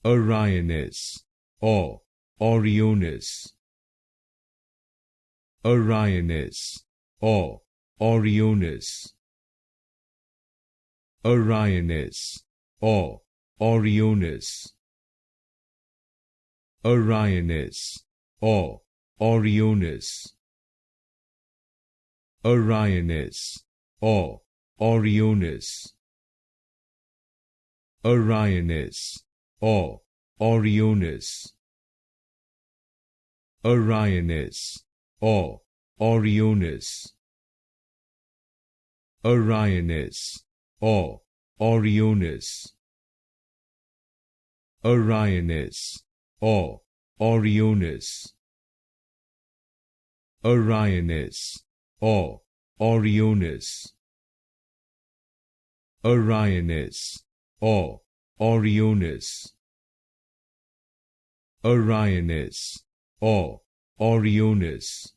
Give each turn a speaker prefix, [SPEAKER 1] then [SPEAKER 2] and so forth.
[SPEAKER 1] Orionis or Orionis. Orionis or Orionis. Orionis or Orionis. Orionis or Orionis. Orionis or Orionis. Orionis or Orionis. Orionis or Orionis. Orionis or Orionis. Orionis or Orionis. Orionis or Orionis. Orionis or Orionis. Orionis or Orionis.